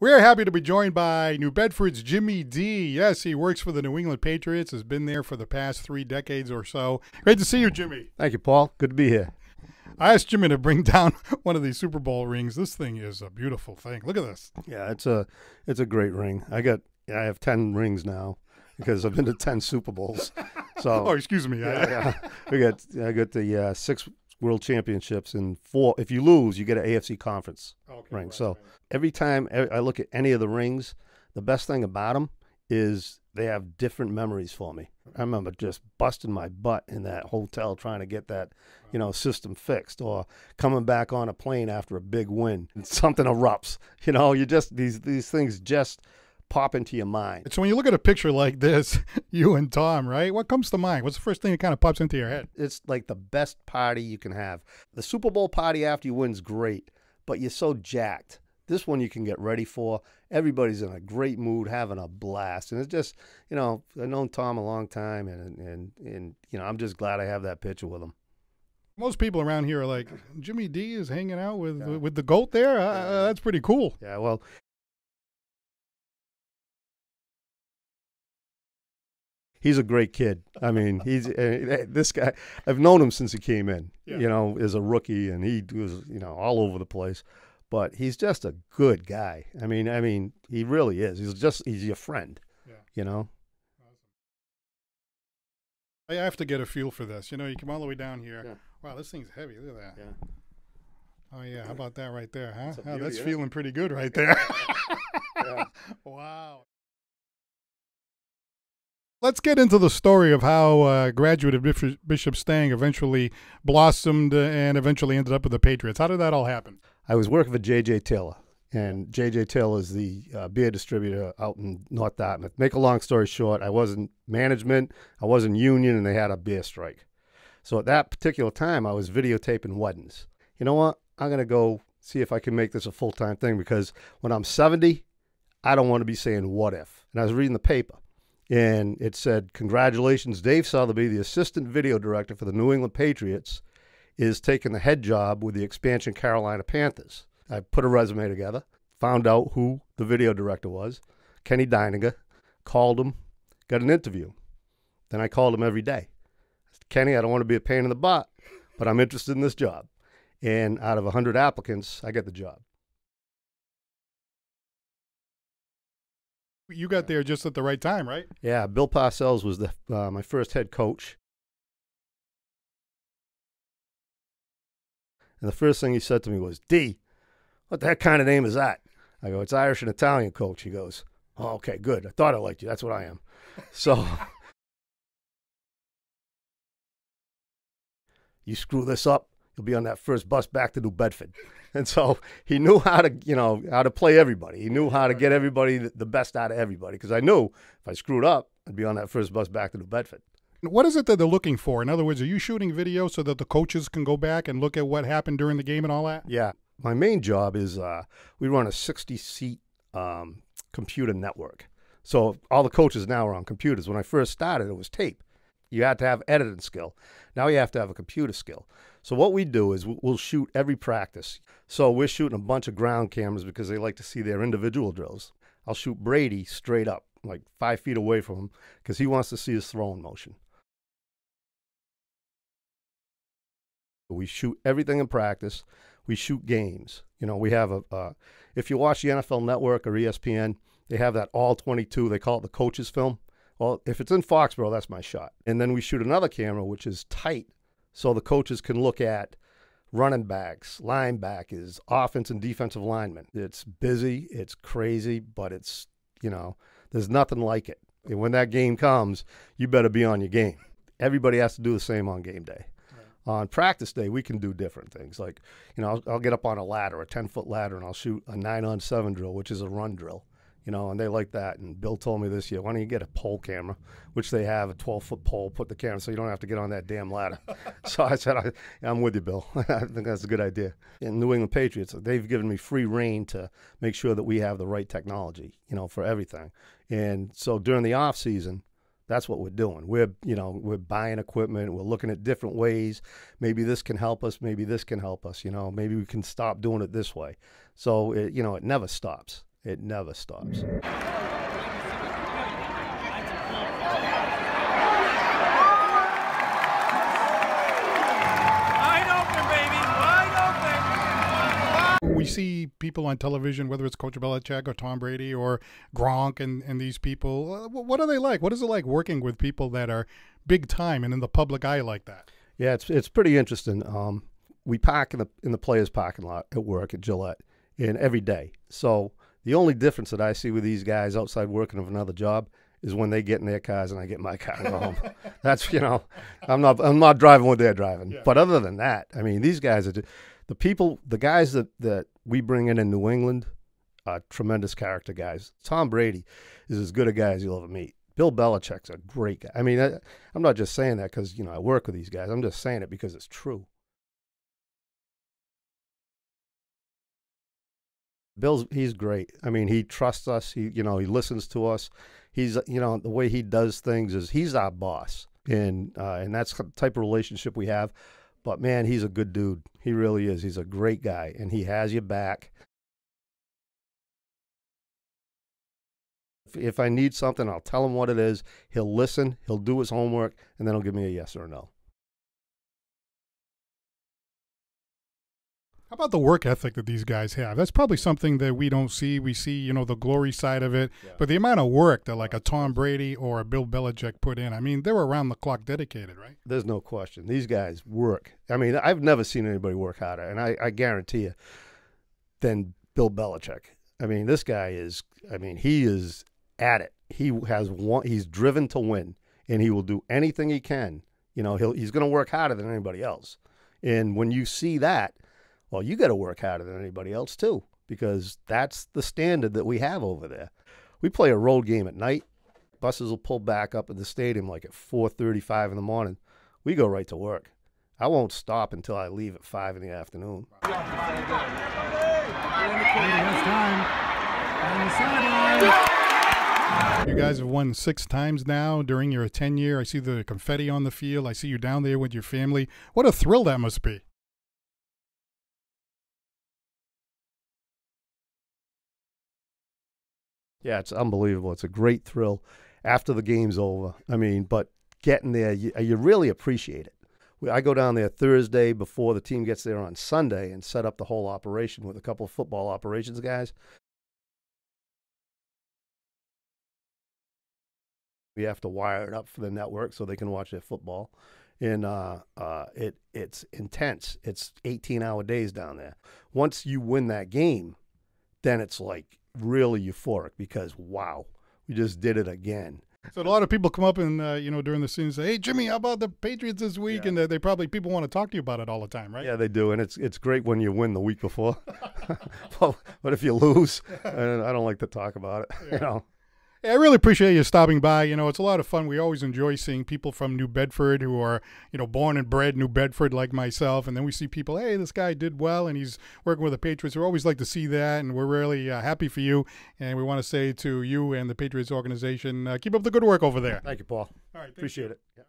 We are happy to be joined by New Bedford's Jimmy Dee. Yes, he works for the New England Patriots, has been there for the past 3 decades or so. Great to see you, Jimmy. Thank you, Paul. Good to be here. I asked Jimmy to bring down one of these Super Bowl rings. This thing is a beautiful thing. Look at this. Yeah, it's a great ring. I have 10 rings now because I've been to 10 Super Bowls. So Oh, excuse me. yeah. I got the 6 World Championships and 4. If you lose, you get an AFC Conference ring. Right, So right. every time I look at any of the rings, the best thing about them is they have different memories for me. I remember just busting my butt in that hotel trying to get that, system fixed, or coming back on a plane after a big win and something erupts. You just these things just pop into your mind. So when you look at a picture like this, you and Tom, right? What comes to mind? What's the first thing that kind of pops into your head? It's like the best party you can have. The Super Bowl party after you win's great, but you're so jacked. This one you can get ready for. Everybody's in a great mood, having a blast. And it's just, I've known Tom a long time, and I'm just glad I have that picture with him. Most people around here are like, Jimmy Dee is hanging out with the GOAT there? That's pretty cool. Yeah, well, he's a great kid. I mean, he's this guy. I've known him since he came in, as a rookie, and he was, all over the place. But he's just a good guy. I mean, he really is. He's your friend, Awesome. I have to get a feel for this. You come all the way down here. Yeah. Wow, this thing's heavy. Look at that. Yeah. Oh, yeah. How about that right there, huh? That's a Oh, beauty, that's huh? feeling pretty good right there. Yeah. Wow. Let's get into the story of how graduate of Bishop Stang eventually blossomed and eventually ended up with the Patriots. How did that all happen? I was working for J.J. Taylor, and J.J. Taylor is the beer distributor out in North Dartmouth. Make a long story short, I wasn't management, I wasn't union, and they had a beer strike. So at that particular time, I was videotaping weddings. You know what? I'm going to go see if I can make this a full-time thing, because when I'm 70, I don't want to be saying what if. And I was reading the paper, and it said, congratulations, Dave Sotheby, the assistant video director for the New England Patriots, is taking the head job with the expansion Carolina Panthers. I put a resume together, found out who the video director was, Kenny Deininger, called him, got an interview. Then I called him every day. I said, Kenny, I don't want to be a pain in the butt, but I'm interested in this job. And out of 100 applicants, I get the job. You got there just at the right time, right? Yeah, Bill Parcells was my first head coach. And the first thing he said to me was, D, what the heck kind of name is that? I go, it's Irish and Italian, coach. He goes, oh, okay, good. I thought I liked you. That's what I am. So you screw this up, you'll be on that first bus back to New Bedford. And so he knew how to play everybody. He knew how to get everybody the best out of everybody. Because I knew if I screwed up, I'd be on that first bus back to New Bedford. What is it that they're looking for? In other words, are you shooting video so that the coaches can go back and look at what happened during the game and all that? Yeah. My main job is we run a 60-seat computer network. So all the coaches now are on computers. When I first started, it was tape. You had to have editing skill. Now you have to have a computer skill. So what we do is we'll shoot every practice. So we're shooting a bunch of ground cameras because they like to see their individual drills. I'll shoot Brady straight up, like 5 feet away from him, because he wants to see his throwing motion. We shoot everything in practice. We shoot games. We have if you watch the NFL Network or ESPN, they have that all 22. They call it the coaches film. Well, if it's in Foxborough, that's my shot. And then we shoot another camera, which is tight, so the coaches can look at running backs, linebackers, offense and defensive linemen. It's busy, it's crazy, but it's, there's nothing like it. And when that game comes, you better be on your game. Everybody has to do the same on game day. On practice day, we can do different things. Like, I'll get up on a ladder, a 10-foot ladder, and I'll shoot a 9-on-7 drill, which is a run drill, and they like that. And Bill told me this year, why don't you get a pole camera, which they have, a 12-foot pole, put the camera so you don't have to get on that damn ladder. So I said, I'm with you, Bill. I think that's a good idea. In New England Patriots, they've given me free reign to make sure that we have the right technology, for everything. And so during the off season, that's what we're doing. We're buying equipment. We're looking at different ways. Maybe this can help us. Maybe this can help us. Maybe we can stop doing it this way. So, it never stops. It never stops. We see people on television, whether it's Coach Belichick or Tom Brady or Gronk and these people. What are they like? What is it like working with people that are big time and in the public eye like that? Yeah, it's pretty interesting. We park in the players' parking lot at work at Gillette, and every day. So the only difference that I see with these guys outside working of another job is when they get in their cars and I get in my car and go home. That's, I'm not driving what they're driving. Yeah. But other than that, I mean, these guys are the guys that we bring in New England are tremendous character guys. Tom Brady is as good a guy as you'll ever meet. Bill Belichick's a great guy. I mean, I'm not just saying that because, I work with these guys. I'm just saying it because it's true. He's great. I mean, he trusts us. He listens to us. He's, the way he does things is he's our boss. And that's the type of relationship we have. But, man, he's a good dude. He really is. He's a great guy, and he has your back. If I need something, I'll tell him what it is. He'll listen. He'll do his homework, and then he'll give me a yes or a no. How about the work ethic that these guys have? That's probably something that we don't see. We see, the glory side of it. Yeah. But the amount of work that like a Tom Brady or a Bill Belichick put in, I mean, they're around the clock dedicated, right? There's no question. These guys work. I mean, I've never seen anybody work harder, and I guarantee you, than Bill Belichick. I mean, this guy is, he is at it. He's driven to win, and he will do anything he can. He's going to work harder than anybody else. And when you see that, well, you got to work harder than anybody else too, because that's the standard that we have over there. We play a road game at night. Buses will pull back up at the stadium like at 4:35 in the morning. We go right to work. I won't stop until I leave at 5 in the afternoon. You guys have won 6 times now during your tenure. I see the confetti on the field. I see you down there with your family. What a thrill that must be. Yeah, it's unbelievable. It's a great thrill after the game's over. But getting there, you really appreciate it. I go down there Thursday before the team gets there on Sunday and set up the whole operation with a couple of football operations guys. We have to wire it up for the network so they can watch their football. And it's intense. It's 18-hour days down there. Once you win that game, then it's like really euphoric because, wow, we just did it again. So a lot of people come up and, during the season say, hey, Jimmy, how about the Patriots this week? Yeah. And people want to talk to you about it all the time, right? Yeah, they do. And it's great when you win the week before. But if you lose, I don't like to talk about it, Yeah, I really appreciate you stopping by. It's a lot of fun. We always enjoy seeing people from New Bedford who are, born and bred New Bedford like myself. And then we see people, hey, this guy did well and he's working with the Patriots. We always like to see that, and we're really happy for you. And we want to say to you and the Patriots organization, keep up the good work over there. Thank you, Paul. All right, appreciate it. Yeah.